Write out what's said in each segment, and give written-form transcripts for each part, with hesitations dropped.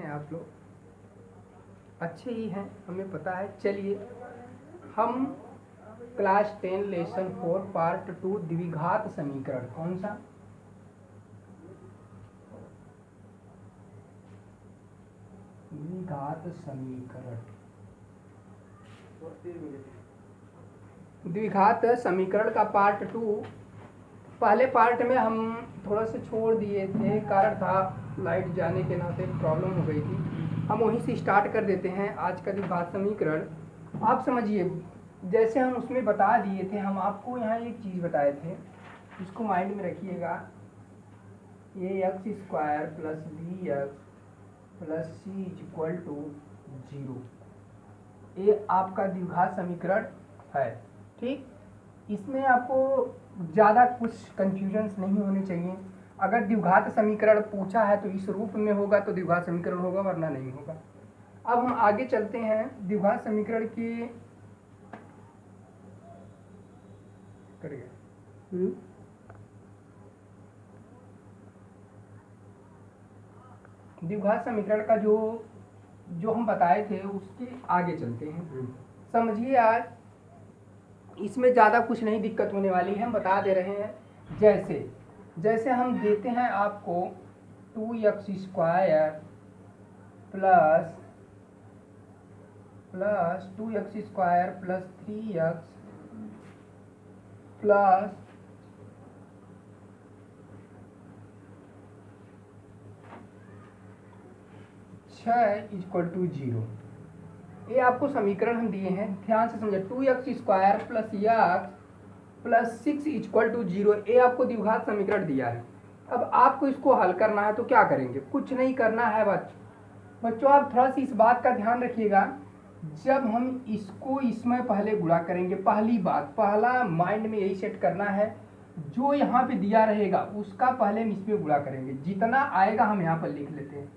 हैं आप लोग? अच्छे ही हैं, हमें पता है। चलिए हम क्लास 10 लेसन 4 पार्ट 2 द्विघात समीकरण, कौन सा? द्विघात समीकरण, द्विघात समीकरण का पार्ट 2। पहले पार्ट में हम थोड़ा सा छोड़ दिए थे, कारण था लाइट जाने के नाते प्रॉब्लम हो गई थी। हम वहीं से स्टार्ट कर देते हैं आज का द्विघात समीकरण। आप समझिए, जैसे हम उसमें बता दिए थे, हम आपको यहाँ एक चीज़ बताए थे, इसको माइंड में रखिएगा। A x square plus b x plus c equal to 0, ये आपका द्विघात समीकरण है। ठीक, इसमें आपको ज़्यादा कुछ कन्फ्यूजन्स नहीं होने चाहिए। अगर द्विघात समीकरण पूछा है तो इस रूप में होगा तो द्विघात समीकरण होगा, वरना नहीं होगा। अब हम आगे चलते हैं द्विघात समीकरण की द्विघात समीकरण का जो हम बताए थे उसके आगे चलते हैं। समझिए, आज इसमें ज़्यादा कुछ नहीं दिक्कत होने वाली है, हम बता दे रहे हैं। जैसे हम देते हैं आपको 2x square plus 2x square plus 3x plus 6 equal to 0, ये आपको समीकरण हम दिए हैं। ध्यान से समझे, 2x square plus x plus 6 equal to 0, ये आपको द्विघात समीकरण दिया है। अब आपको इसको हल करना है तो क्या करेंगे? कुछ नहीं करना है बच्चों। आप थोड़ा सी इस बात का ध्यान रखिएगा, जब हम इसको इसमें पहले गुणा करेंगे, पहला माइंड में यही सेट करना है, जो यहाँ पे दिया रहेगा उसका पहले हम इसमें गुणा करेंगे। जितना आएगा हम यहाँ पर लिख लेते हैं।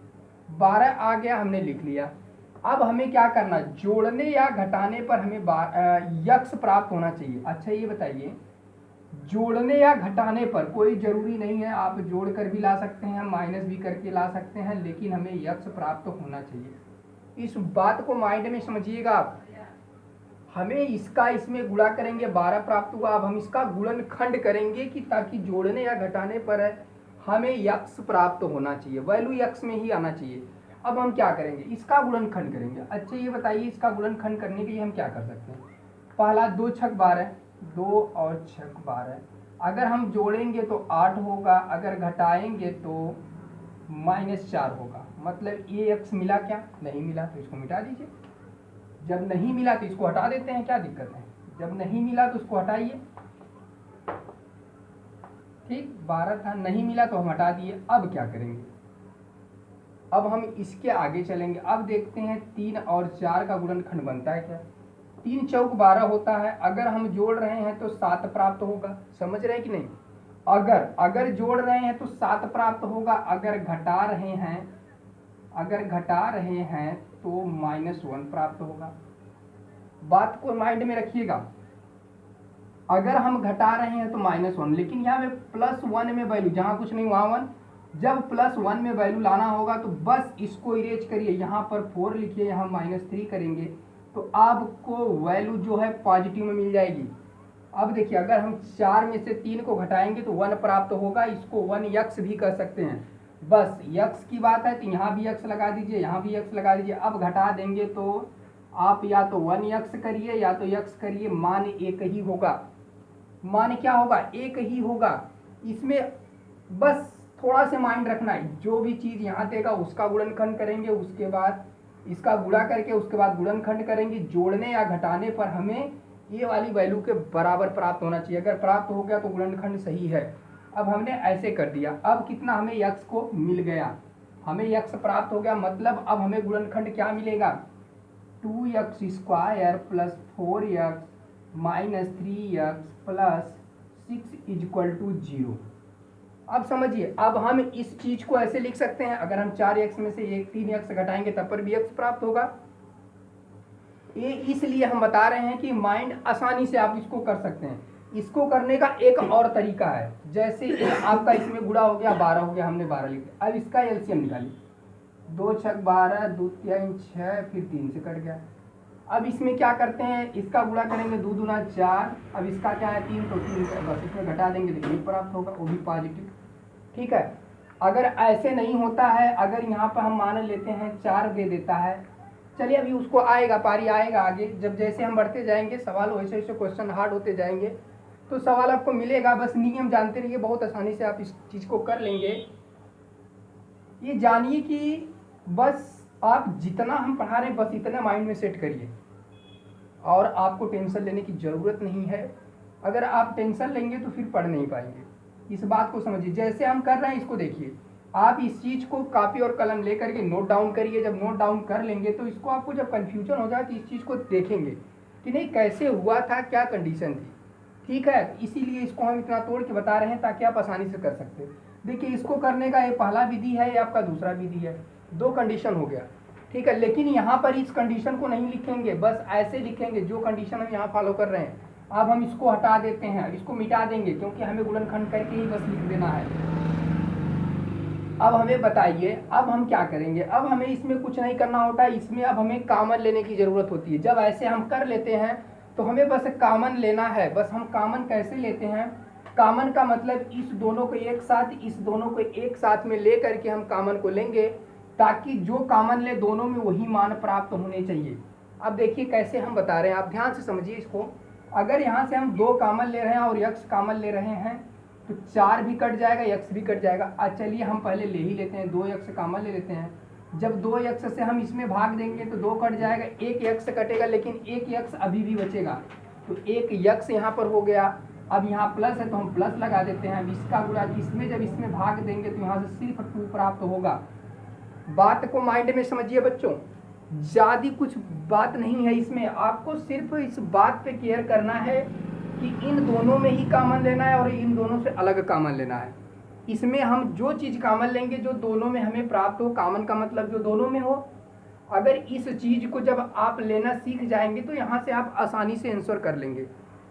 12 आ गया, हमने लिख लिया। अब हमें क्या करना? जोड़ने या घटाने पर हमें यक्स प्राप्त होना चाहिए। अच्छा ये बताइए, जोड़ने या घटाने पर कोई जरूरी नहीं है, आप जोड़ कर भी ला सकते हैं, माइनस भी करके ला सकते हैं, लेकिन हमें यक्स प्राप्त होना चाहिए। इस बात को माइंड में समझिएगा आप। हमें इसका इसमें गुणा करेंगे, 12 प्राप्त हुआ। अब हम इसका गुणनखंड करेंगे कि ताकि जोड़ने या घटाने पर हमें यक्स प्राप्त होना चाहिए, वैल्यू यक्स में ही आना चाहिए। अब हम क्या करेंगे? इसका गुणनखंड करेंगे। अच्छा ये बताइए, इसका गुणनखंड करने के लिए हम क्या कर सकते हैं? पहला 2 छक 12, 2 और 6 12। अगर हम जोड़ेंगे तो 8 होगा, अगर घटाएंगे तो -4 होगा। मतलब ये एक्स मिला क्या? नहीं मिला, तो इसको मिटा दीजिए। जब नहीं मिला तो इसको हटा देते हैं, क्या दिक्कत है? जब नहीं मिला तो उसको हटाइए। ठीक, 12 था, नहीं मिला तो हम हटा दिए। अब क्या करेंगे? अब हम इसके आगे चलेंगे। अब देखते हैं 3 और 4 का गुणनखंड बनता है क्या? 3 चौक 12 होता है। अगर हम जोड़ रहे हैं तो 7 प्राप्त होगा। समझ रहे हैं कि नहीं? अगर जोड़ रहे हैं तो 7 प्राप्त होगा। अगर घटा रहे हैं तो -1 प्राप्त होगा। बात को माइंड में रखिएगा। अगर हम घटा रहे हैं तो -1, लेकिन यहाँ पे +1 में वैल्यू, जहाँ कुछ नहीं वहाँ 1। जब +1 में वैल्यू लाना होगा तो बस इसको इरेज करिए, यहाँ पर 4 लिखिए, यहाँ -3 करेंगे तो आपको वैल्यू जो है पॉजिटिव में मिल जाएगी। अब देखिए, अगर हम 4 में से 3 को घटाएंगे तो 1 प्राप्त होगा। इसको 1 यक्स भी कर सकते हैं। बस यक्स की बात है तो यहाँ भी यक्स लगा दीजिए, यहाँ भी यक्स लगा दीजिए। अब घटा देंगे तो आप या तो 1 यक्स करिए या तो यक्स करिए, मान एक ही होगा। मान क्या होगा? एक ही होगा। इसमें बस थोड़ा सा माइंड रखना है, जो भी चीज़ यहाँ देगा उसका गुणनखंड करेंगे, उसके बाद इसका गुणा करके उसके बाद गुणनखंड करेंगे। जोड़ने या घटाने पर हमें ये वाली वैल्यू के बराबर प्राप्त होना चाहिए। अगर प्राप्त हो गया तो गुणनखंड सही है। अब हमने ऐसे कर दिया। अब कितना हमें यक्स को मिल गया? हमें यक्स प्राप्त हो गया। मतलब अब हमें गुणनखंड क्या मिलेगा? 2x square plus 4x minus 3x plus 6 equal to 0। अब समझिए, अब हम इस चीज को ऐसे लिख सकते हैं। अगर हम 4x में से 3x घटाएंगे तब पर भी x प्राप्त होगा। ये इसलिए हम बता रहे हैं कि माइंड आसानी से आप इसको कर सकते हैं। इसको करने का एक और तरीका है। जैसे आपका इसमें गुणा हो गया, 12 हो गया, हमने 12 लिख दिया। अब इसका एलसीएम निकालिए। 2 छक 12, 2 3 6, फिर 3 से कट गया। अब इसमें क्या करते हैं, इसका गुणा करेंगे 2 दूना 4, अब इसका क्या है 3, तो 3 बस इसमें घटा देंगे तो 1 प्राप्त होगा, वो भी पॉजिटिव। ठीक है, अगर ऐसे नहीं होता है, अगर यहाँ पर हम मान लेते हैं 4 दे देता है, चलिए अभी उसको आएगा, पारी आएगा आगे, जब जैसे हम बढ़ते जाएंगे सवाल वैसे वैसे क्वेश्चन हार्ड होते जाएंगे तो सवाल आपको मिलेगा। बस नियम जानते रहिए, बहुत आसानी से आप इस चीज़ को कर लेंगे। ये जानिए कि बस आप जितना हम पढ़ा रहे हैं बस इतना माइंड में सेट करिए, और आपको टेंशन लेने की ज़रूरत नहीं है। अगर आप टेंशन लेंगे तो फिर पढ़ नहीं पाएंगे, इस बात को समझिए। जैसे हम कर रहे हैं इसको देखिए, आप इस चीज़ को कापी और कलम लेकर के नोट डाउन करिए। जब नोट डाउन कर लेंगे तो इसको आपको जब कन्फ्यूजन हो जाए तो इस चीज़ को देखेंगे कि नहीं कैसे हुआ था, क्या कंडीशन थी। ठीक है, इसीलिए इसको हम इतना तोड़ के बता रहे हैं ताकि आप आसानी से कर सकते हैं। देखिए इसको करने का ये पहला विधि है, ये आपका दूसरा विधि है, 2 कंडीशन हो गया। ठीक है, लेकिन यहाँ पर इस कंडीशन को नहीं लिखेंगे, बस ऐसे लिखेंगे जो कंडीशन हम यहाँ फॉलो कर रहे हैं। अब हम इसको हटा देते हैं, इसको मिटा देंगे क्योंकि हमें गुणनखंड करके ही बस लिख देना है। अब हमें बताइए, अब हम क्या करेंगे। अब हमें इसमें कुछ नहीं करना होता है, इसमें अब हमें कॉमन लेने की ज़रूरत होती है। जब ऐसे हम कर लेते हैं तो हमें बस कॉमन लेना है। बस हम कॉमन कैसे लेते हैं, कॉमन का मतलब इस दोनों को एक साथ, इस दोनों को एक साथ में ले करके हम कॉमन को लेंगे, ताकि जो कॉमन ले दोनों में वही मान प्राप्त होने चाहिए। अब देखिए कैसे हम बता रहे हैं, आप ध्यान से समझिए इसको। अगर यहाँ से हम 2 कॉमन ले रहे हैं और यक्स कॉमन ले रहे हैं तो 4 भी कट जाएगा, यक्स भी कट जाएगा। चलिए हम पहले ले ही लेते हैं, 2 यक्स कॉमन ले लेते हैं। जब 2 यक्स से हम इसमें भाग देंगे तो 2 कट जाएगा, 1 यक्स कटेगा, लेकिन 1 यक्स अभी भी बचेगा, तो 1 यक्स यहाँ पर हो गया। अब यहाँ प्लस है तो हम प्लस लगा देते हैं। अब इसका गुणा इसमें जब इसमें भाग देंगे तो यहाँ से सिर्फ 2 प्राप्त होगा। बात को माइंड में समझिए बच्चों, ज़्यादा कुछ बात नहीं है इसमें, आपको सिर्फ इस बात पे केयर करना है कि इन दोनों में ही कॉमन लेना है और इन दोनों से अलग कॉमन लेना है। इसमें हम जो चीज़ कॉमन लेंगे जो दोनों में हमें प्राप्त हो, कॉमन का मतलब जो दोनों में हो। अगर इस चीज़ को जब आप लेना सीख जाएंगे तो यहाँ से आप आसानी से आंसर कर लेंगे।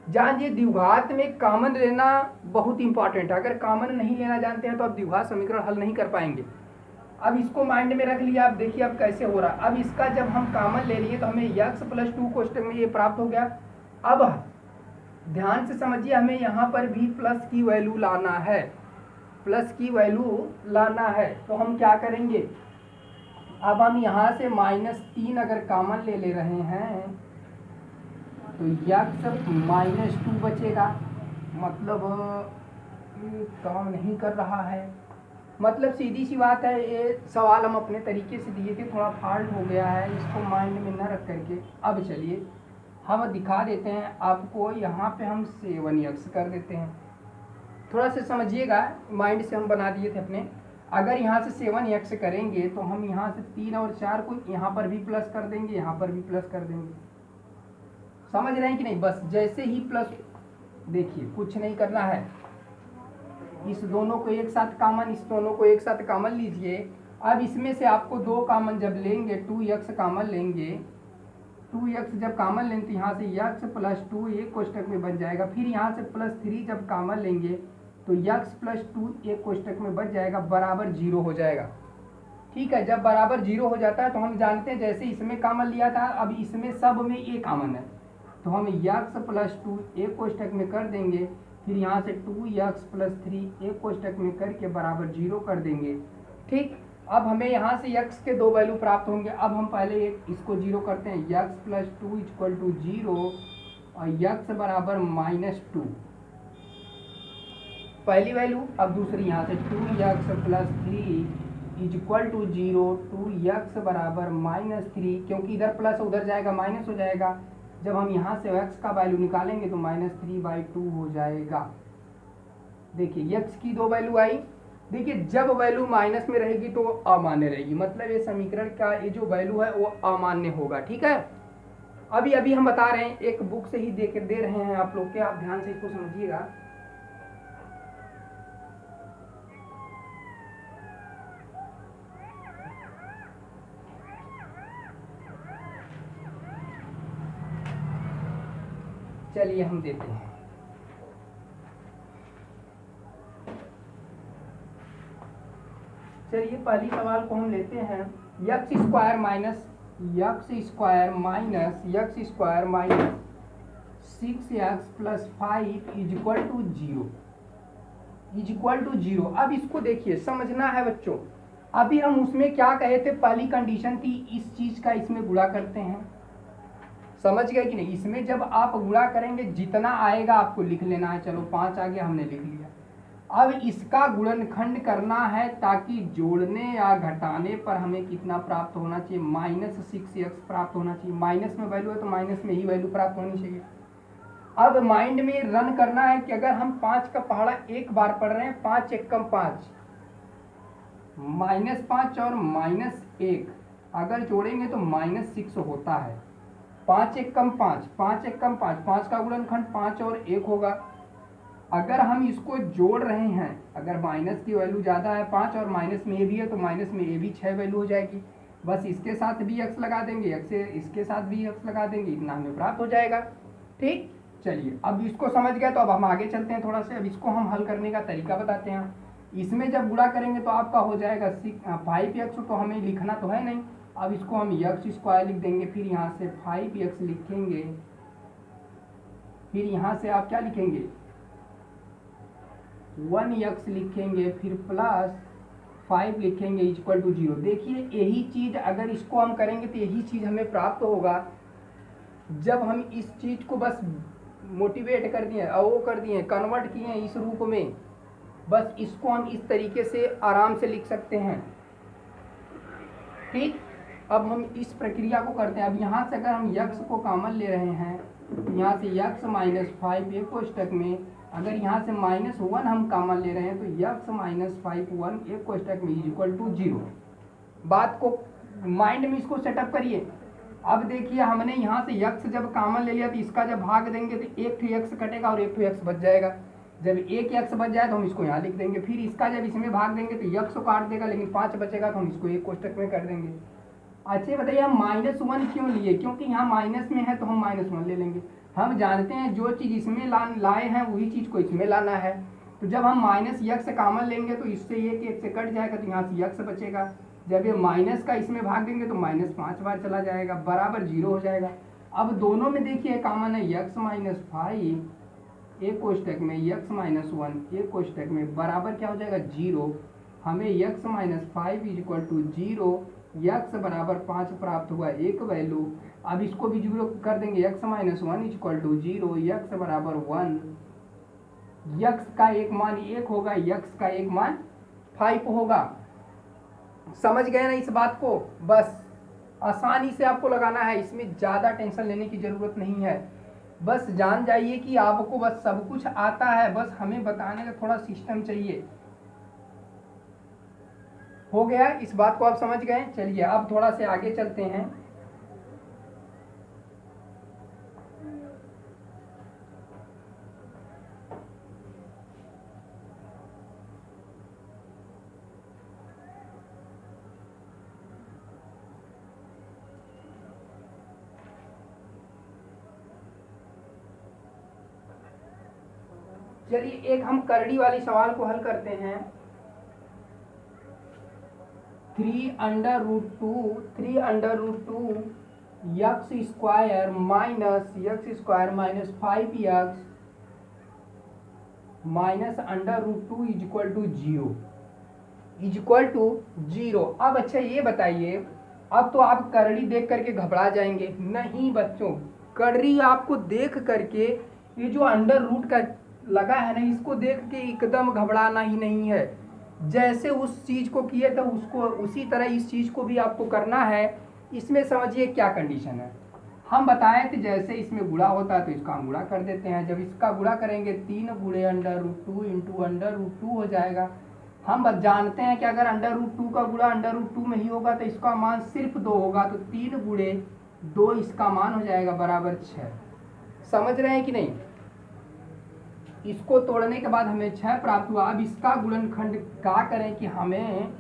जानिए द्विघात में कॉमन लेना बहुत इंपॉर्टेंट है। अगर कॉमन नहीं लेना जानते हैं तो आप द्विघात समीकरण हल नहीं कर पाएंगे। अब इसको माइंड में रख लिया, अब देखिए अब कैसे हो रहा है। अब इसका जब हम कॉमन ले लिए तो हमें यक्स प्लस 2 कोष्टक में ये प्राप्त हो गया। अब ध्यान से समझिए, हमें यहाँ पर भी प्लस की वैल्यू लाना है, प्लस की वैल्यू लाना है। तो हम क्या करेंगे, अब हम यहाँ से -3 अगर कॉमन ले रहे हैं तो यक्स -2 बचेगा। मतलब काम नहीं कर रहा है, मतलब सीधी सी बात है। ये सवाल हम अपने तरीके से दिए थे, थोड़ा फाल्ट हो गया है, इसको माइंड में न रख करके अब चलिए हम दिखा देते हैं आपको। यहाँ पे हम 7x कर देते हैं, थोड़ा सा समझिएगा, माइंड से हम बना दिए थे अपने। अगर यहाँ से 7x करेंगे तो हम यहाँ से 3 और 4 को यहाँ पर भी प्लस कर देंगे, यहाँ पर भी प्लस कर देंगे। समझ रहे हैं कि नहीं, बस जैसे ही प्लस, देखिए कुछ नहीं करना है, इस दोनों को एक साथ कॉमन, इस दोनों को एक साथ कॉमन लीजिए। अब इसमें से आपको 2 कॉमन जब लेंगे, 2x कॉमन लेंगे, 2x जब कॉमन लेंगे तो यहाँ से x प्लस 2 एक कोष्टक में बच जाएगा। फिर यहाँ से +3 जब कॉमन लेंगे तो x प्लस 2 एक कोष्टक में बच जाएगा, बराबर 0 हो जाएगा। ठीक है, जब बराबर 0 हो जाता है तो हम जानते हैं जैसे इसमें कॉमन लिया था, अब इसमें सब में ये कॉमन है, तो हम x प्लस 2 एक कोष्टक में कर देंगे। फिर यहाँ से 2x प्लस 3 एक कोष्टक में करके बराबर 0 कर देंगे। ठीक, अब हमें यहाँ से x के 2 वैल्यू प्राप्त होंगे। अब हम पहले इसको 0 करते हैं, x प्लस 2 इक्वल टू 0 और x बराबर -2 पहली वैल्यू। अब दूसरी यहाँ से 2x plus 3 equal to 0, 2x बराबर -3, क्योंकि इधर प्लस उधर जाएगा माइनस हो जाएगा। जब हम यहाँ से x का वैल्यू निकालेंगे तो -3/2 हो जाएगा। देखिए x की 2 वैल्यू आई। देखिए जब वैल्यू माइनस में रहेगी तो अमान्य रहेगी, मतलब ये समीकरण का ये जो वैल्यू है वो अमान्य होगा। ठीक है, अभी हम बता रहे हैं, एक बुक से ही दे रहे हैं आप लोग के, आप ध्यान से इसको समझिएगा। चलिए हम देते हैं, चलिए चलिए पहली सवाल को हम लेते हैं। X square minus six X plus 5 is equal to zero. अब इसको देखिए, समझना है बच्चों। अभी हम उसमें क्या कहे थे, पहली कंडीशन थी इस चीज का इसमें गुणा करते हैं, समझ गए कि नहीं। इसमें जब आप गुणा करेंगे जितना आएगा आपको लिख लेना है। चलो 5 आ गया, हमने लिख लिया। अब इसका गुणनखंड करना है ताकि जोड़ने या घटाने पर हमें कितना प्राप्त होना चाहिए, -6x प्राप्त होना चाहिए। माइनस में वैल्यू है तो माइनस में ही वैल्यू प्राप्त होनी चाहिए। अब माइंड में रन करना है कि अगर हम 5 का पहाड़ा एक बार पढ़ रहे हैं, 5 एक कम 5, -5 और -1 अगर जोड़ेंगे तो -6 होता है। 5 एक कम 5, 5 एक कम 5, 5 का गुणनखंड 5 और 1 होगा। अगर हम इसको जोड़ रहे हैं, अगर माइनस की वैल्यू ज़्यादा है 5 और माइनस में ए भी है तो माइनस में ए भी 6 वैल्यू हो जाएगी। बस इसके साथ भी x लगा देंगे, x से इसके साथ भी x लगा देंगे, इतना हमें प्राप्त हो जाएगा। ठीक, चलिए अब इसको समझ गए तो अब हम आगे चलते हैं थोड़ा सा। अब इसको हम हल करने का तरीका बताते हैं। इसमें जब गुणा करेंगे तो आपका हो जाएगा 5x, तो हमें लिखना तो है नहीं। अब इसको हम x स्क्वायर लिख देंगे, फिर यहाँ से 5x लिखेंगे, फिर यहाँ से आप क्या लिखेंगे 1x लिखेंगे, फिर प्लस 5 लिखेंगे इक्वल टू 0। देखिए यही चीज अगर इसको हम करेंगे तो यही चीज हमें प्राप्त होगा जब हम इस चीज को बस मोटिवेट कर दिए, वो कर दिए, कन्वर्ट किए इस रूप में। बस इसको हम इस तरीके से आराम से लिख सकते हैं। ठीक, अब हम इस प्रक्रिया को करते हैं। अब यहाँ से अगर हम x को कॉमन ले रहे हैं, यहाँ से x -5 एक कोष्टक में, अगर यहाँ से -1 हम कॉमन ले रहे हैं तो x -5 1 एक कोष्टक में इक्वल टू 0। बात को माइंड में इसको सेटअप करिए। अब देखिए हमने यहाँ से x जब कॉमन ले लिया तो इसका जब भाग देंगे तो एक x कटेगा और एक x बच जाएगा। जब एक x बच जाए तो हम इसको यहाँ लिख देंगे, फिर इसका जब इसमें भाग देंगे तो x को काट देगा, लेकिन 5 बचेगा तो हम इसको एक कोष्टक में कर देंगे। अच्छा बताइए हम -1 क्यों लिए, क्योंकि यहाँ माइनस में है तो हम -1 ले लेंगे। हम जानते हैं जो चीज़ इसमें लाए हैं वही चीज़ को इसमें लाना है। तो जब हम -x कॉमन लेंगे तो इससे एक से कट जाएगा तो यहाँ से x बचेगा। जब ये माइनस का इसमें भाग देंगे तो -5 बार चला जाएगा, बराबर 0 हो जाएगा। अब दोनों में देखिए कॉमन है x -5 एक कोष्टक में, x -1 एक कोष्टक में, बराबर क्या हो जाएगा 0। हमें x -5 इक्वल टू 0, x बराबर 5 प्राप्त हुआ, एक वैल्यू। अब इसको भी 0 कर देंगे, x -1 इक्वल टू 0, x बराबर 1। x का एक मान 1 होगा, x का एक मान 5 होगा। समझ गए ना इस बात को। बस आसानी से आपको लगाना है, इसमें ज़्यादा टेंशन लेने की ज़रूरत नहीं है। बस जान जाइए कि आपको बस सब कुछ आता है, बस हमें बताने का थोड़ा सिस्टम चाहिए। हो गया, इस बात को आप समझ गए। चलिए अब थोड़ा से आगे चलते हैं। चलिए एक हम करड़ी वाली सवाल को हल करते हैं। 3√2 x square -5x -√2 equal to 0। अब अच्छा ये बताइए, अब तो आप करड़ी देख करके घबरा जाएंगे। नहीं बच्चों, करड़ी आपको देख करके, ये जो अंडर रूट का लगा है ना, इसको देख के एकदम घबराना ही नहीं है। जैसे उस चीज को किए थे उसको उसी तरह इस चीज को भी आपको करना है। इसमें समझिए क्या कंडीशन है। हम बताए थे जैसे इसमें गुणा होता है तो इसका हम गुणा कर देते हैं। जब इसका गुणा करेंगे 3 × √2 × √2 हो जाएगा। हम बस जानते हैं कि अगर √2 का गुणा √2 में ही होगा तो इसका मान सिर्फ 2 होगा, तो 3 × 2 इसका मान हो जाएगा बराबर 6। समझ रहे हैं कि नहीं। इसको तोड़ने के बाद हमें 6 प्राप्त हुआ। अब इसका गुणनखंड क्या करें कि हमें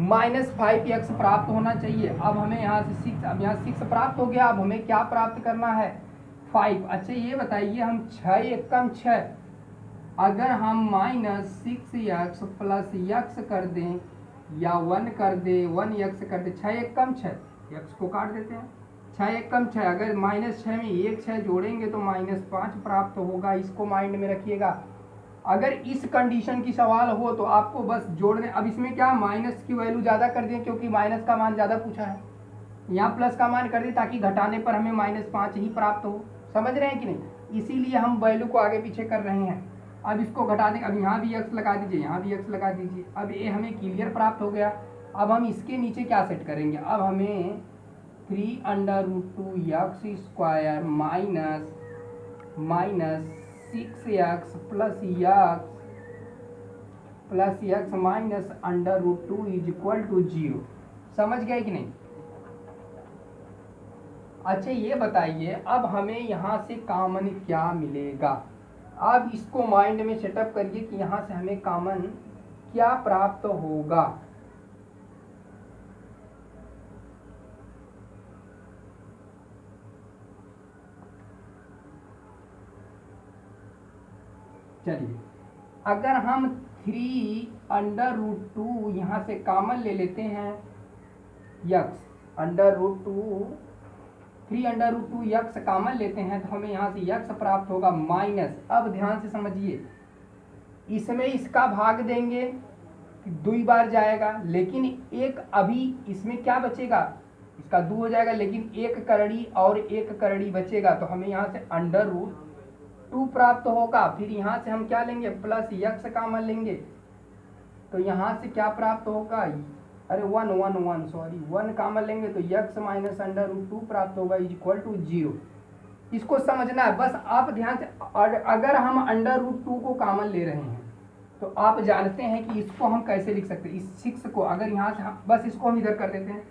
-5x प्राप्त होना चाहिए। अब हमें यहाँ से 6, अब यहाँ 6 प्राप्त हो गया। अब हमें क्या प्राप्त करना है 5। अच्छा ये बताइए, हम 6 एक कम 6, अगर हम -6x + x कर दें या 1 कर दे, 1x कर दे, 6 एक कम 6, x को काट देते हैं, 6 एक कम 6, अगर -6 में एक 6 जोड़ेंगे तो -5 प्राप्त होगा। इसको माइंड में रखिएगा। अगर इस कंडीशन की सवाल हो तो आपको बस जोड़ने, अब इसमें क्या माइनस की वैल्यू ज़्यादा कर दें क्योंकि माइनस का मान ज़्यादा पूछा है, यहाँ प्लस का मान कर दें ताकि घटाने पर हमें -5 ही प्राप्त हो। समझ रहे हैं कि नहीं, इसीलिए हम वैल्यू को आगे पीछे कर रहे हैं। अब इसको घटा दें, अब यहाँ भी x लगा दीजिए, यहाँ भी x लगा दीजिए। अब ये हमें क्लियर प्राप्त हो गया। अब हम इसके नीचे क्या सेट करेंगे, अब हमें 3√2x² minus 6x plus x minus √2 = 0। समझ गए कि नहीं। अच्छा ये बताइए अब हमें यहाँ से कॉमन क्या मिलेगा। अब इसको माइंड में सेटअप करिए कि यहाँ से हमें कॉमन क्या प्राप्त होगा। चलिए अगर हम 3√2 यहाँ से कॉमन ले लेते हैं, x√2 कॉमन लेते हैं तो हमें यहाँ से x प्राप्त होगा माइनस। अब ध्यान से समझिए, इसमें इसका भाग देंगे 2 बार जाएगा, लेकिन एक अभी इसमें क्या बचेगा, इसका 2 हो जाएगा, लेकिन एक करड़ी और एक करड़ी बचेगा तो हमें यहाँ से √2 प्राप्त होगा। फिर यहाँ से हम क्या लेंगे, प्लस x कॉमन लेंगे तो यहाँ से क्या प्राप्त होगा, अरे 1 कॉमन लेंगे तो x माइनस √2 प्राप्त होगा = 0। इसको समझना है बस आप ध्यान से। अगर हम √2 को कॉमन ले रहे हैं तो आप जानते हैं कि इसको हम कैसे लिख सकते हैं। इस 6 को अगर यहाँ से बस इसको हम इधर कर देते हैं,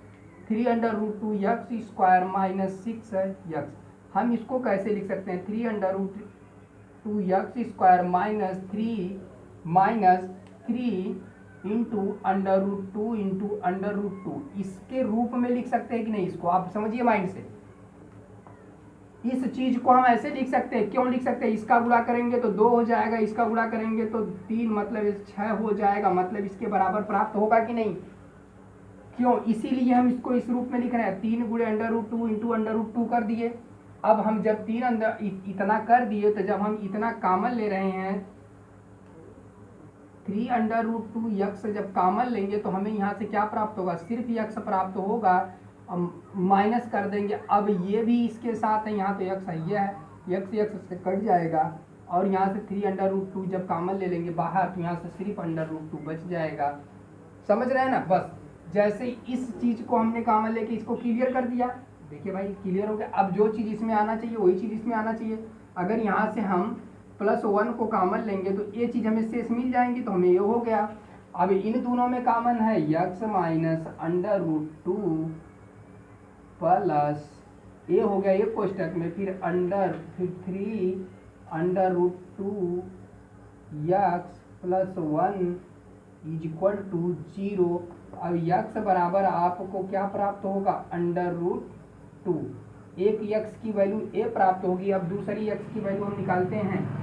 3√2x² माइनस 6x। हम इसको कैसे लिख सकते हैं, 3√2x² माइनस 3 √2 इसके रूप में लिख सकते हैं कि नहीं, इसको आप समझिए माइंड से। इस चीज को हम ऐसे लिख सकते हैं, क्यों लिख सकते हैं, इसका गुणा करेंगे तो 2 हो जाएगा, इसका गुणा करेंगे तो 3 मतलब 6 हो जाएगा, मतलब इसके बराबर प्राप्त होगा कि नहीं। क्यों, इसीलिए हम इसको इस रूप में लिख रहे हैं, 3 × √2 कर दिए। अब हम जब 3 अंदर इतना कर दिए तो जब हम इतना कॉमन ले रहे हैं 3√2x जब कॉमन लेंगे तो हमें यहाँ से क्या प्राप्त होगा, सिर्फ x प्राप्त होगा। माइनस कर देंगे, अब ये भी इसके साथ है, यहाँ तो x है, ये है, x से कट जाएगा और यहाँ से 3√2 जब कॉमन ले लेंगे बाहर तो यहाँ से सिर्फ √2 बच जाएगा। समझ रहे हैं ना। बस जैसे इस चीज़ को हमने कॉमन लेके इसको क्लियर कर दिया, देखिए भाई क्लियर हो गया। अब जो चीज़ इसमें आना चाहिए वही चीज़ इसमें आना चाहिए। अगर यहाँ से हम +1 को कॉमन लेंगे तो ये चीज़ हमें शेष मिल जाएंगी, तो हमें ये हो गया। अब इन दोनों में कॉमन है x माइनस √2 प्लस ये हो गया ये कोष्टक में, फिर 3√2x + 1 = 0। अब x बराबर आपको क्या प्राप्त होगा, √2। एक x की वैल्यू a प्राप्त होगी। अब दूसरी x की वैल्यू हम निकालते हैं,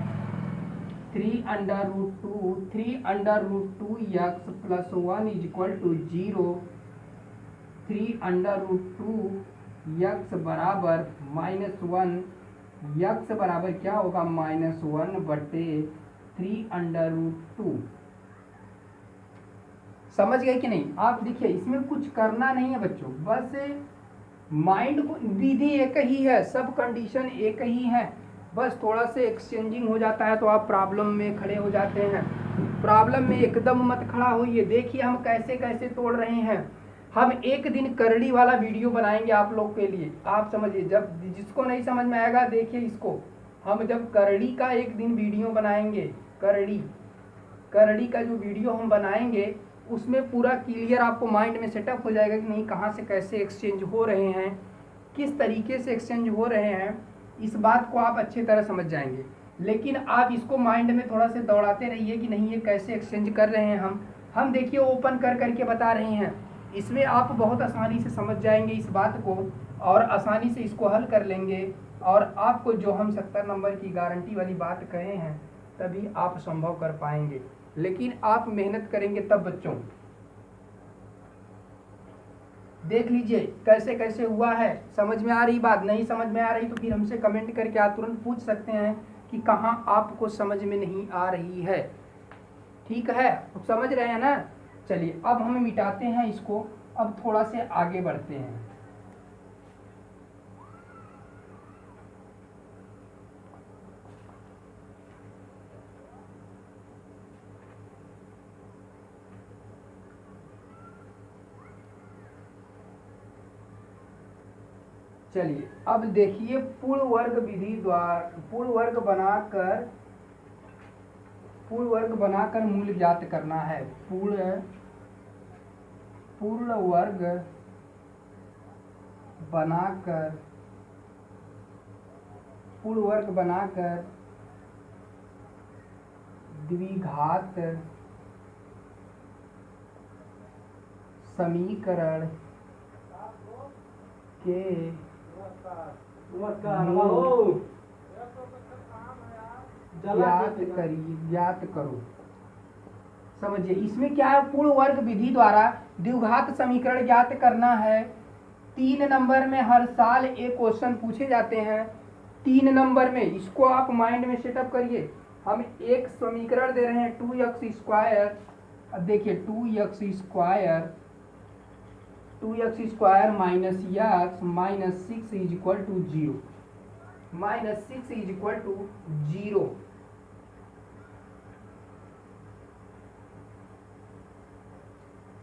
3√2x + 1 = 0। 3√2x बराबर -1, x बराबर क्या होगा, -1/3√2। समझ गए कि नहीं। आप देखिए इसमें कुछ करना नहीं है बच्चों, बस माइंड को, विधि एक ही है, सब कंडीशन एक ही है, बस थोड़ा से एक्सचेंजिंग हो जाता है तो आप प्रॉब्लम में खड़े हो जाते हैं। प्रॉब्लम में एकदम मत खड़ा होइए। देखिए हम कैसे कैसे तोड़ रहे हैं। हम एक दिन करड़ी वाला वीडियो बनाएंगे आप लोग के लिए, आप समझिए। जब जिसको नहीं समझ में आएगा देखिए इसको, हम जब करड़ी का एक दिन वीडियो बनाएंगे, करड़ी का जो वीडियो हम बनाएंगे उसमें पूरा क्लियर आपको माइंड में सेटअप हो जाएगा कि नहीं, कहाँ से कैसे एक्सचेंज हो रहे हैं, किस तरीके से एक्सचेंज हो रहे हैं, इस बात को आप अच्छी तरह समझ जाएंगे। लेकिन आप इसको माइंड में थोड़ा से दौड़ाते रहिए कि नहीं ये कैसे एक्सचेंज कर रहे हैं हम देखिए ओपन कर करके बता रहे हैं। इसमें आप बहुत आसानी से समझ जाएंगे इस बात को और आसानी से इसको हल कर लेंगे। और आपको जो हम 70 नंबर की गारंटी वाली बात कहे हैं तभी आप संभव कर पाएंगे। लेकिन आप मेहनत करेंगे तब बच्चों, देख लीजिए कैसे कैसे हुआ है। समझ में आ रही बात? नहीं समझ में आ रही तो फिर हमसे कमेंट करके आप तुरंत पूछ सकते हैं कि कहाँ आपको समझ में नहीं आ रही है। ठीक है, तो समझ रहे हैं ना? चलिए अब हम मिटाते हैं इसको, अब थोड़ा से आगे बढ़ते हैं। चलिए अब देखिए, पूर्ण वर्ग विधि द्वारा पूर्ण वर्ग बनाकर मूल ज्ञात करना है। पूर्ण वर्ग बनाकर द्विघात समीकरण के ज्ञात करो। समझिए इसमें क्या है, पूर्ण वर्ग विधि द्वारा द्विघात समीकरण ज्ञात करना है। 3 नंबर में हर साल एक क्वेश्चन पूछे जाते हैं 3 नंबर में, इसको आप माइंड में सेटअप करिए। हम एक समीकरण दे रहे हैं 2x²। अब देखिए 2x² minus x minus 6 is equal to 0, -6 is equal to 0।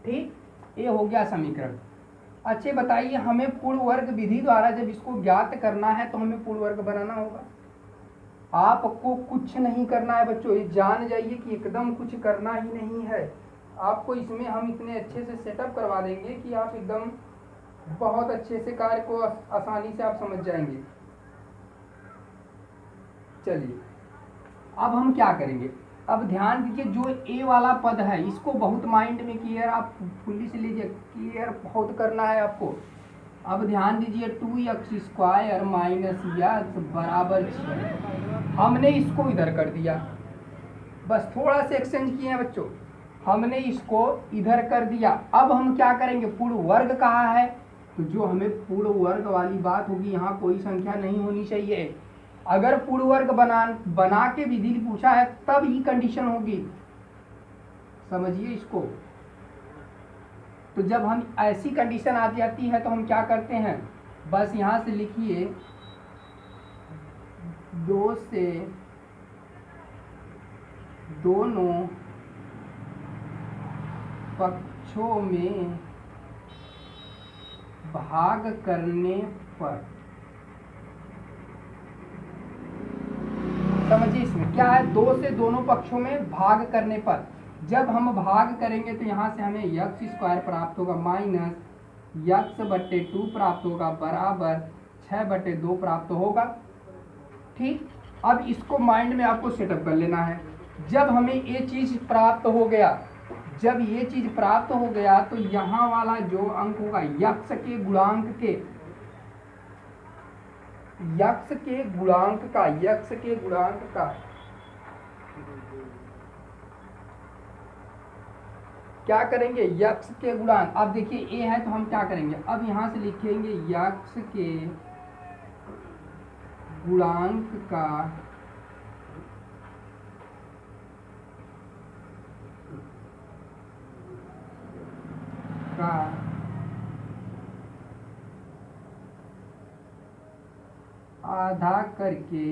ठीक, ये हो गया समीकरण। अच्छे बताइए, हमें पूर्ण वर्ग विधि द्वारा जब इसको ज्ञात करना है तो हमें पूर्ण वर्ग बनाना होगा। आपको कुछ नहीं करना है बच्चों, ये जान जाइए कि एकदम कुछ करना ही नहीं है आपको। इसमें हम इतने अच्छे से सेटअप करवा देंगे कि आप एकदम बहुत अच्छे से कार्य को आसानी से आप समझ जाएंगे। चलिए अब हम क्या करेंगे, अब ध्यान दीजिए, जो ए वाला पद है इसको बहुत माइंड में क्लियर आप फुल्ली से लीजिए, क्लियर बहुत करना है आपको। अब ध्यान दीजिए 2x² माइनस x बराबर 6, हमने इसको इधर कर दिया, बस थोड़ा सा एक्सचेंज किए हैं बच्चों, हमने इसको इधर कर दिया। अब हम क्या करेंगे, पूर्ण वर्ग कहा है तो जो हमें पूर्ण वर्ग वाली बात होगी, यहाँ कोई संख्या नहीं होनी चाहिए। अगर पूर्ण वर्ग बना के विधि पूछा है तब ही कंडीशन होगी, समझिए इसको। तो जब हम ऐसी कंडीशन आ जाती है तो हम क्या करते हैं, बस यहाँ से लिखिए 2 से दोनों पक्षों में भाग करने पर, समझिए इसमें क्या है, 2 से दोनों पक्षों में भाग करने पर, जब हम भाग करेंगे तो यहाँ से हमें x² प्राप्त होगा माइनस x/2 प्राप्त होगा बराबर 6/2 प्राप्त होगा। ठीक, अब इसको माइंड में आपको सेटअप कर लेना है। जब हमें ये चीज प्राप्त हो गया, जब ये चीज प्राप्त हो गया तो यहाँ वाला जो अंक होगा x के गुणांक का क्या करेंगे, x के गुणांक। अब देखिए a है तो हम क्या करेंगे, अब यहाँ से लिखेंगे x के गुणांक का आधा करके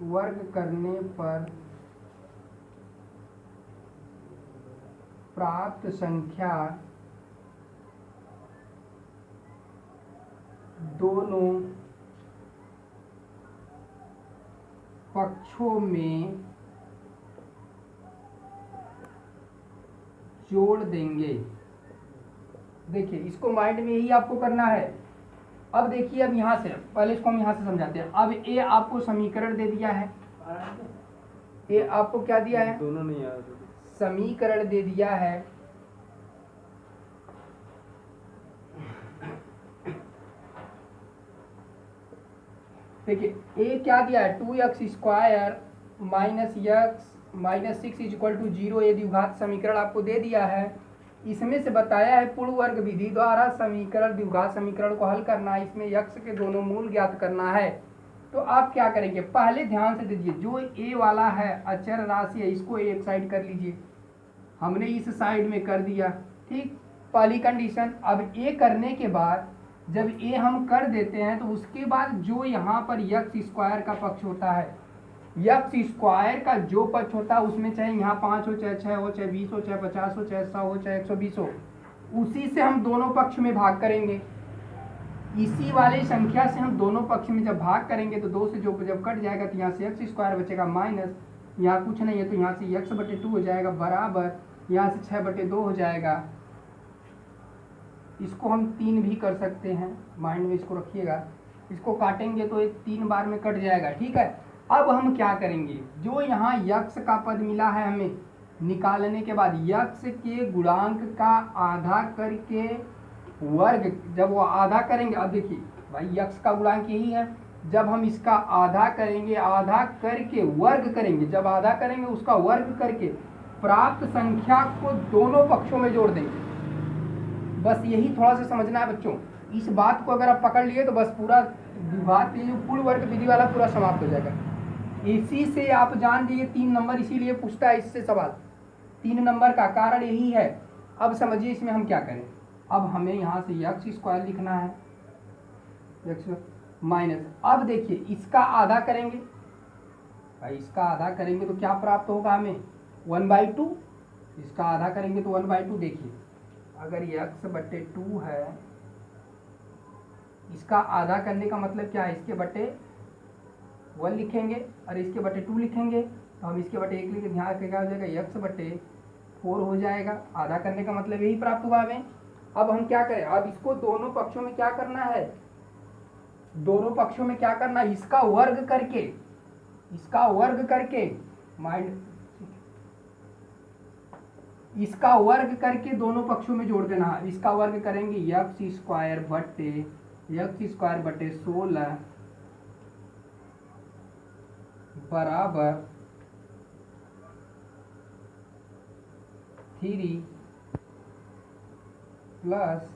वर्ग करने पर प्राप्त संख्या दोनों पक्षों में जोड़ देंगे। देखिए इसको माइंड में ही आपको करना है। अब देखिए, अब यहाँ से पहले इसको हम यहाँ से समझाते हैं। अब ए आपको समीकरण दे दिया है, ए आपको क्या दिया है, दोनों नहीं आ समीकरण दे दिया है। देखिए ए क्या दिया है, 2x² minus X minus 6 equal to 0 ये द्विघात समीकरण आपको दे दिया है। इसमें से बताया है पूर्ण वर्ग विधि द्वारा समीकरण द्विघात समीकरण को हल करना है। इसमें यक्स के दोनों मूल ज्ञात करना है। तो आप क्या करेंगे, पहले ध्यान से दीजिए, जो ए वाला है अचर राशि है इसको एक साइड कर लीजिए। हमने इस साइड में कर दिया, ठीक, पहली कंडीशन। अब ए करने के बाद जब ए हम कर देते हैं तो उसके बाद जो यहाँ पर यक्स स्क्वायर का पक्ष होता है, यक्स स्क्वायर का जो पक्ष होता है उसमें चाहे यहाँ 5 हो, चाहे 6 हो, चाहे 20 हो, चाहे 50 हो, चाहे 100 हो, चाहे 120 हो, उसी से हम दोनों पक्ष में भाग करेंगे। इसी वाली संख्या से हम दोनों पक्ष में जब भाग करेंगे तो 2 से जो जब कट जाएगा तो यहाँ से एक्स स्क्वायर बचेगा माइनस, यहाँ कुछ नहीं है तो यहाँ से एक्स बटे 2 हो जाएगा बराबर, यहाँ से 6 बटे 2 हो जाएगा। इसको हम 3 भी कर सकते हैं, माइंड में इसको रखिएगा। इसको काटेंगे तो ये 3 बार में कट जाएगा, ठीक है। अब हम क्या करेंगे, जो यहाँ यक्स का पद मिला है हमें निकालने के बाद यक्स के गुणांक का आधा करके वर्ग, जब वो आधा करेंगे, अब देखिए भाई यक्स का गुणांक यही है, जब हम इसका आधा करेंगे, आधा करके वर्ग करेंगे, जब आधा करेंगे उसका वर्ग करके प्राप्त संख्या को दोनों पक्षों में जोड़ देंगे। बस यही थोड़ा सा समझना है बच्चों। इस बात को अगर आप पकड़ लिए तो बस पूरा विभाग जो पूर्ण वर्ग विधि वाला पूरा समाप्त हो जाएगा। इसी से आप जान जाइए 3 नंबर इसीलिए पूछता है इससे सवाल, 3 नंबर का कारण यही है। अब समझिए इसमें हम क्या करें। अब हमें यहाँ से यक्स स्क्वायर लिखना है, यक्स माइनस, अब देखिए इसका आधा करेंगे भाई, इसका आधा करेंगे तो क्या प्राप्त होगा हमें 1/2, इसका आधा करेंगे तो 1/2। देखिए अगर यक्स बटे 2 है, इसका आधा करने का मतलब क्या है, इसके बटे 1 लिखेंगे और इसके बटे 2 लिखेंगे, तो हम इसके बटे 1 लिखे, ध्यान रखिए क्या हो जाएगा, यक्स बटे 4 हो जाएगा। आधा करने का मतलब यही प्राप्त हुआ हमें। अब हम क्या करें, अब इसको दोनों पक्षों में क्या करना है, दोनों पक्षों में क्या करना है, इसका वर्ग करके, इसका वर्ग करके माइंड, इसका वर्ग करके दोनों पक्षों में जोड़ देना है। इसका वर्ग करेंगे यक्स स्क्वायर बटे 16 बराबर 3 प्लस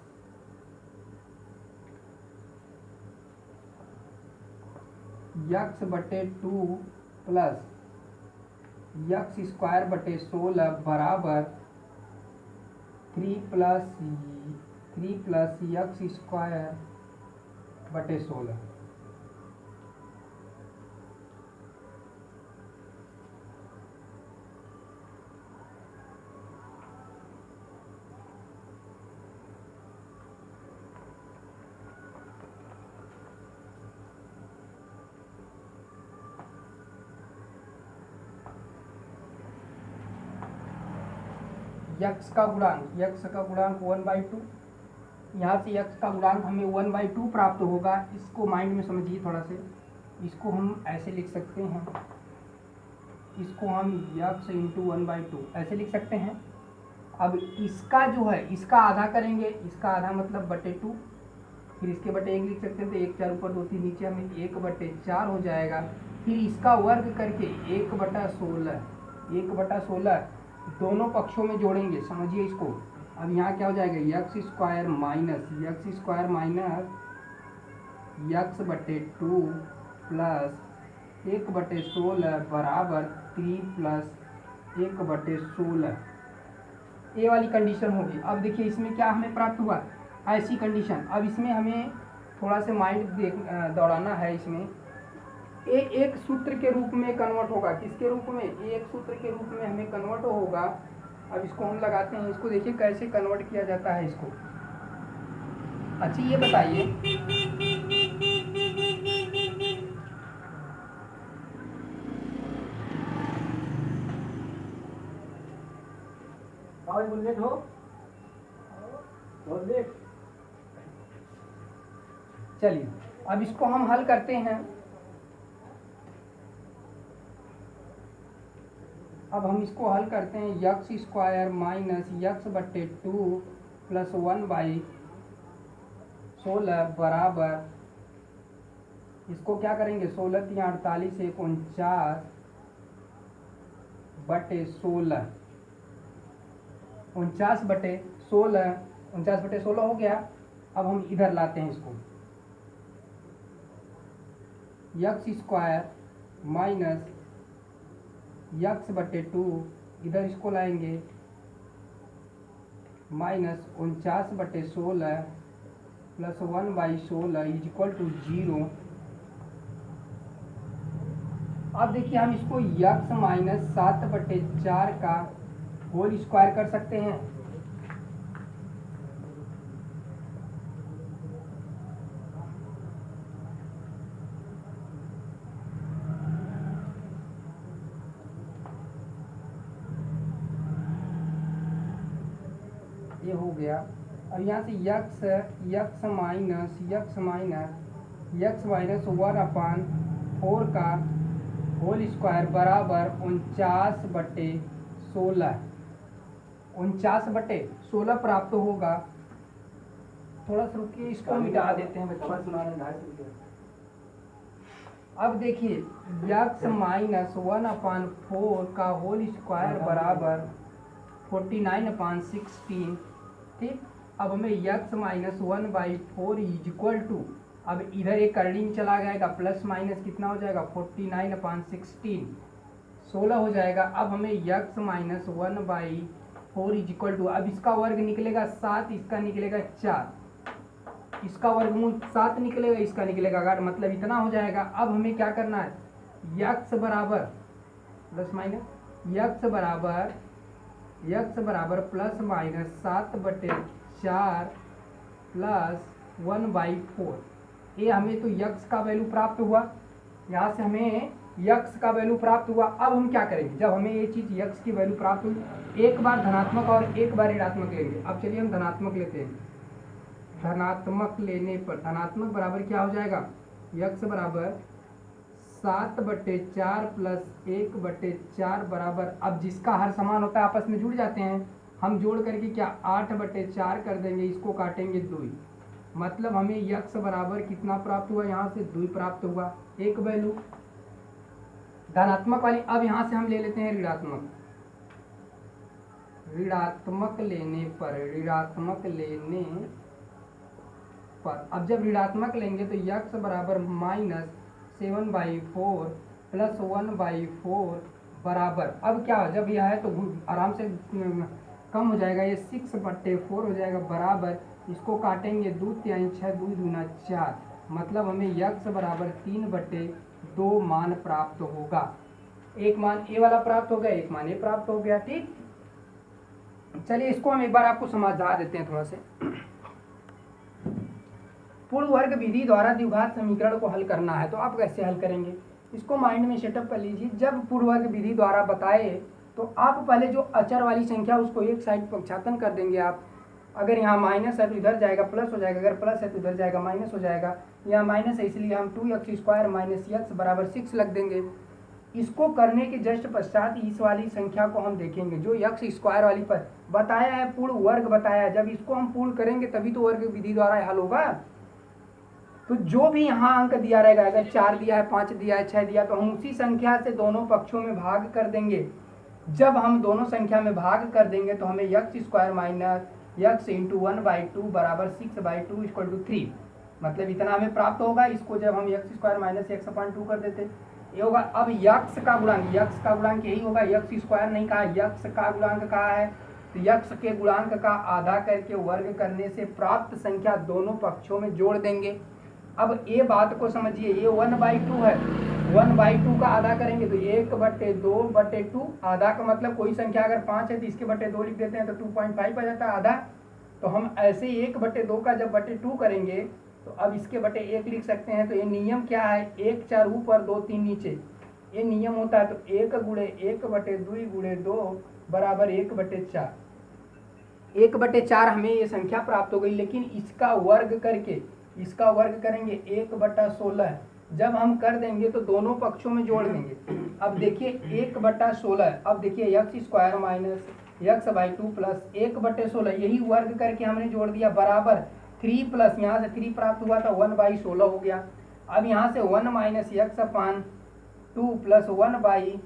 यक्स बटे 2 प्लस यक्स स्क्वायर बटे 16 बराबर 3 प्लस यक्स स्क्वायर बटे 16। यक्स का गुणांक 1/2, यहाँ से यक्स का गुणांक हमें 1/2 प्राप्त होगा। इसको माइंड में समझिए थोड़ा से, इसको हम ऐसे लिख सकते हैं, इसको हम यक्स इंटू 1/2 ऐसे लिख सकते हैं। अब इसका जो है इसका आधा करेंगे, इसका आधा मतलब बटे 2, फिर इसके बटे 1 लिख सकते हैं, तो 1 4 ऊपर 2 3 नीचे, हमें 1/4 हो जाएगा। फिर इसका वर्ग करके 1/16 दोनों पक्षों में जोड़ेंगे, समझिए इसको। अब यहाँ क्या हो जाएगा, यक्स स्क्वायर माइनस यक्स बटे 2 प्लस 1/16 बराबर 3 प्लस 1/16, ये वाली कंडीशन होगी। अब देखिए इसमें क्या हमें प्राप्त हुआ, ऐसी कंडीशन। अब इसमें हमें थोड़ा सा माइंड दौड़ाना है। इसमें एक सूत्र के रूप में कन्वर्ट होगा, किसके रूप में, एक सूत्र के रूप में हमें कन्वर्ट होगा। अब इसको हम लगाते हैं, इसको देखिए कैसे कन्वर्ट किया जाता है इसको। अच्छा ये बताइए, चलिए अब इसको हम हल करते हैं। अब हम इसको हल करते हैं, यक्स स्क्वायर माइनस यक्स बटे 2 प्लस 1/16 बराबर, इसको क्या करेंगे, 16 3 48 49, बटे 16, 49 बटे 16, 49 बटे 16 हो गया। अब हम इधर लाते हैं इसको, यक्स स्क्वायर माइनस यक्स बटे 2, इधर इसको लाएंगे माइनस 49 बटे 16 प्लस 1/16 इज इक्वल टू 0। अब देखिए हम इसको यक्स माइनस 7 बटे 4 का होल स्क्वायर कर सकते हैं। ये हो गया। अब यहाँ से यक्स माइनस 1/4 का होल स्क्वायर बराबर 49 बटे 16, 49 बटे 16 प्राप्त होगा। थोड़ा सा रुकिए, इसको मिटा देते हैं बच्चों। अब देखिए यक्स माइनस 1/4 का होल स्क्वायर बराबर 49/16, ठीक। अब हमें X minus 1/4 is equal to, अब इधर एक कर्लिंग चला जाएगा, प्लस माइनस कितना हो जाएगा 49/16, 16 हो जाएगा। अब हमें X minus 1/4 is equal to, अब इसका वर्ग निकलेगा 7, इसका निकलेगा 4, इसका वर्गमूल 7 निकलेगा, इसका निकलेगा 8, मतलब इतना हो जाएगा। अब हमें क्या करना है, यक्स बराबर प्लस माइनस यक्स बराबर प्लस माइनस 7 बटे 4 प्लस 1/4। ये हमें तो यक्स का वैल्यू प्राप्त हुआ, यहाँ से हमें यक्स का वैल्यू प्राप्त हुआ। अब हम क्या करेंगे, जब हमें ये चीज़ यक्स की वैल्यू प्राप्त हुई, एक बार धनात्मक और एक बार ऋणात्मक लेंगे। अब चलिए हम धनात्मक लेते हैं। धनात्मक लेने पर धनात्मक बराबर क्या हो जाएगा, यक्स बराबर 7 बटे 4 प्लस 1 बटे 4 बराबर, अब जिसका हर समान होता है आपस में जुड़ जाते हैं, हम जोड़ करके क्या 8 बटे 4 कर देंगे, इसको काटेंगे 2, मतलब हमें यक्स बराबर कितना प्राप्त हुआ, यहाँ से 2 प्राप्त हुआ, एक वैल्यू धनात्मक वाली। अब यहाँ से हम ले लेते हैं ऋणात्मक लेने पर अब जब ऋणात्मक लेंगे तो यक्स बराबर माइनस 7/4 प्लस 1/4 बराबर, अब क्या जब यह है तो आराम से कम हो जाएगा, ये 6/4 हो जाएगा बराबर, इसको काटेंगे 2 3 6 2 दूना 4, मतलब हमें यक्स बराबर 3/2 मान प्राप्त होगा। एक मान ए वाला प्राप्त हो गया, एक मान ए प्राप्त हो गया, ठीक। चलिए इसको हम एक बार आपको समझा देते हैं थोड़ा से। पूर्ण वर्ग विधि द्वारा द्विघात समीकरण को हल करना है, तो आप कैसे हल करेंगे, इसको माइंड में सेटअप कर लीजिए। जब पूर्ण वर्ग विधि द्वारा बताए तो आप पहले जो अचर वाली संख्या उसको एक साइड पक्षातन कर देंगे। आप अगर यहाँ माइनस है तो इधर जाएगा प्लस हो जाएगा, अगर प्लस है तो इधर जाएगा माइनस हो जाएगा। यहाँ माइनस है इसलिए हम 2x² माइनस यक्स बराबर 6 लग देंगे। इसको करने के जस्ट पश्चात इस वाली संख्या को हम देखेंगे जो यक्स स्क्वायर वाली पर बताया है, पूर्ण वर्ग बताया है। जब इसको हम पूर्ण करेंगे तभी तो वर्ग विधि द्वारा हल होगा। तो जो भी यहाँ अंक दिया रहेगा, अगर 4 दिया है, 5 दिया है, 6 दिया, तो हम उसी संख्या से दोनों पक्षों में भाग कर देंगे। जब हम दोनों संख्या में भाग कर देंगे तो हमें x square minus x into 1/2 बराबर 6/2 इक्वल टू 3, मतलब इतना हमें प्राप्त होगा। इसको जब हम x square minus X upon 2 कर देते ये होगा। अब यक्स का गुणांक यही होगा, यक्स स्क्वायर नहीं कहा, यक्स का गुणांक कहा है, तो यक्स के गुणांक का आधा करके वर्ग करने से प्राप्त संख्या दोनों पक्षों में जोड़ देंगे। अब ये बात को समझिए, ये 1/2 है, 1/2 का आधा करेंगे तो 1/2/2, आधा का मतलब कोई संख्या अगर 5 है तो इसके बटे 2 लिख देते हैं तो 2.5 आ जाता है आधा। तो हम ऐसे ही 1/2 का जब बटे 2 करेंगे तो अब इसके बटे 1 लिख सकते हैं। तो ये नियम क्या है, 1 4 ऊपर 2 3 नीचे, ये नियम होता है। तो 1 गुणे 1/2 गुणे 2 बराबर 1/4, 1/4 हमें ये संख्या प्राप्त हो गई। लेकिन इसका वर्ग करेंगे 1/16, जब हम कर देंगे तो दोनों पक्षों में जोड़ देंगे। अब देखिए 1/16, अब देखिए यक्स स्क्वायर माइनस यक्स/2 प्लस 1/16, यही वर्ग करके हमने जोड़ दिया बराबर 3 प्लस यहाँ से 3 प्राप्त हुआ था 1/16 हो गया। अब यहाँ से 1 minus X upon 2 plus 1/16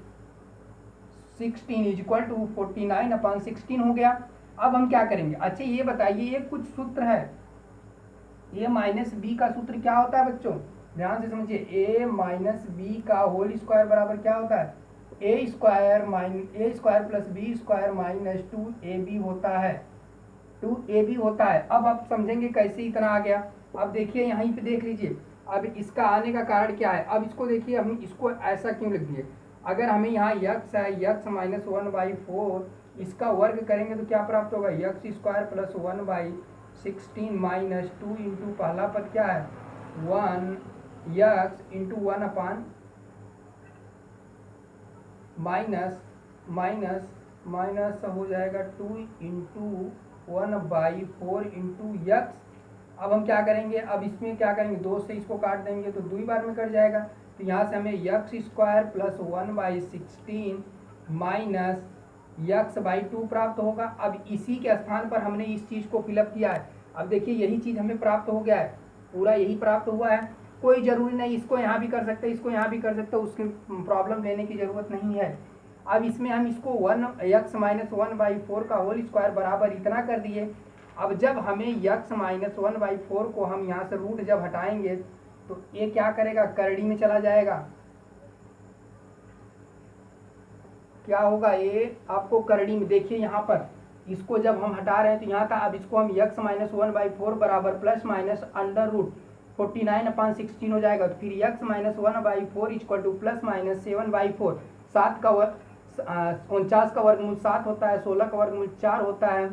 16 is equal to 49/16 हो गया। अब हम क्या करेंगे, अच्छा ये बताइए, ये कुछ सूत्र है, a माइनस बी का सूत्र क्या होता है बच्चों, ध्यान से समझिए। a माइनस बी का होल स्क्वायर बराबर क्या होता है, a square plus B square minus 2ab होता है, 2ab होता है। अब आप समझेंगे कैसे इतना आ गया। अब देखिए यहीं पे देख लीजिए, अब इसका आने का कारण क्या है। अब इसको देखिए, हम इसको ऐसा क्यों लिख दिए, अगर हमें यहाँ यक्स है, यक्स माइनस 1/4, इसका वर्ग करेंगे तो क्या प्राप्त होगा, x square plus 1/16 minus 2 into पहला पद क्या है 1 यक्स इंटू 1 अपान माइनस हो जाएगा 2 इंटू 1/4 इंटू यक्स। अब हम क्या करेंगे, अब इसमें क्या करेंगे, 2 से इसको काट देंगे तो 2 बार में कट जाएगा, तो यहाँ से हमें यक्स स्क्वायर प्लस 1/16 माइनस यक्स/2 प्राप्त होगा। अब इसी के स्थान पर हमने इस चीज़ को फिलअप किया है। अब देखिए यही चीज़ हमें प्राप्त हो गया है, पूरा यही प्राप्त हुआ है। कोई ज़रूरी नहीं, इसको यहाँ भी कर सकते, इसको यहाँ भी कर सकते, उसकी प्रॉब्लम लेने की ज़रूरत नहीं है। अब इसमें हम इसको 1 यक्स माइनस 1/4 का होल स्क्वायर बराबर इतना कर दिए। अब जब हमें यक्स माइनस 1/4 को हम यहाँ से रूट जब हटाएंगे तो ये क्या करेगा, करड़ी में चला जाएगा, क्या होगा, ये आपको करड़ी में, देखिए यहाँ पर इसको जब हम हटा रहे हैं तो यहाँ था, अब इसको हम यक्स माइनस 1/4 बराबर प्लस माइनस अंडर रूट 49/16 हो जाएगा। तो फिर x minus 1/4 equal two plus minus 7/4, 7 का वर्ग 49 का वर्गमूल 7 होता है, 16 का वर्गमूल 4 होता है।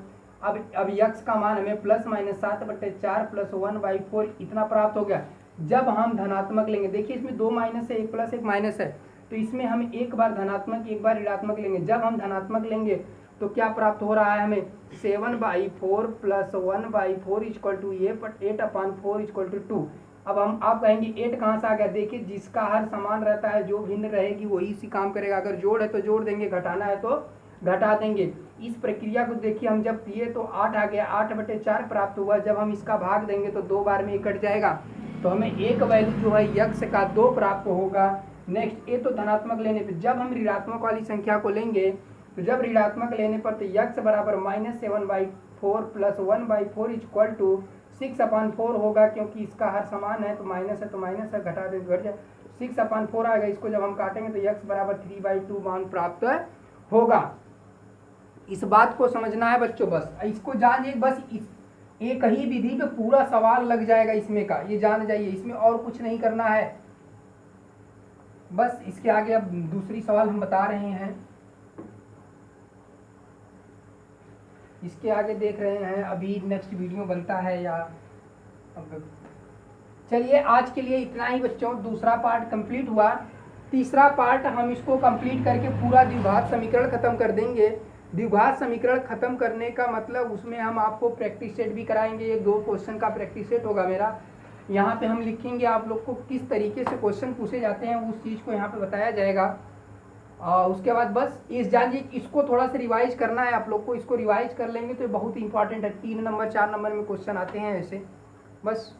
अब यक्स का मान हमें प्लस माइनस 7/4 प्लस 1/4 इतना प्राप्त हो गया। जब हम धनात्मक लेंगे, देखिए इसमें 2 माइनस है, एक प्लस एक माइनस है, तो इसमें हम एक बार धनात्मक एक बार ऋणात्मक लेंगे। जब हम धनात्मक लेंगे तो क्या प्राप्त हो रहा है हमें, 7/4 plus 1/4 equal to 8/4 equal to 2। अब आप कहेंगे 8 कहाँ से आ गया, देखिए जिसका हर समान रहता है, जो भिन्न रहेगी वही इसी काम करेगा। अगर जोड़ है तो जोड़ देंगे, घटाना है तो घटा देंगे। इस प्रक्रिया को देखिए, हम जब किए तो 8 आ गया, 8/4 प्राप्त हुआ। जब हम इसका भाग देंगे तो 2 बार में कट जाएगा, तो हमें एक वैल्यू जो है यक्स का 2 प्राप्त होगा। नेक्स्ट ये तो धनात्मक लेने पे, जब हम ऋणात्मक वाली संख्या को लेंगे तो जब ऋणात्मक लेने पर तो यक्स बराबर -7/4 प्लस 1/4 इक्वल टू 6/4 होगा, क्योंकि इसका हर समान है तो माइनस है तो माइनस है, घटा दे घट जाए 6/4 आएगा। इसको जब हम काटेंगे तो यक्स बराबर 3/2 मान प्राप्त होगा। इस बात को समझना है बच्चों, बस इसको जानिए, बस एक ही विधि पे पूरा सवाल लग जाएगा इसमें का, ये जान जाइए, इसमें और कुछ नहीं करना है। बस इसके आगे अब दूसरी सवाल हम बता रहे हैं, इसके आगे देख रहे हैं अभी नेक्स्ट वीडियो बनता है या चलिए आज के लिए इतना ही बच्चों। दूसरा पार्ट कंप्लीट हुआ, तीसरा पार्ट हम इसको कंप्लीट करके पूरा द्विघात समीकरण खत्म कर देंगे। द्विघात समीकरण खत्म करने का मतलब उसमें हम आपको प्रैक्टिस सेट भी कराएंगे। ये 2 क्वेश्चन का प्रैक्टिस सेट होगा मेरा, यहाँ पे हम लिखेंगे आप लोग को किस तरीके से क्वेश्चन पूछे जाते हैं, उस चीज़ को यहाँ पे बताया जाएगा। उसके बाद बस इस जानिए, इसको थोड़ा सा रिवाइज करना है आप लोग को, इसको रिवाइज कर लेंगे तो बहुत इंपॉर्टेंट है। 3 नंबर 4 नंबर में क्वेश्चन आते हैं ऐसे, बस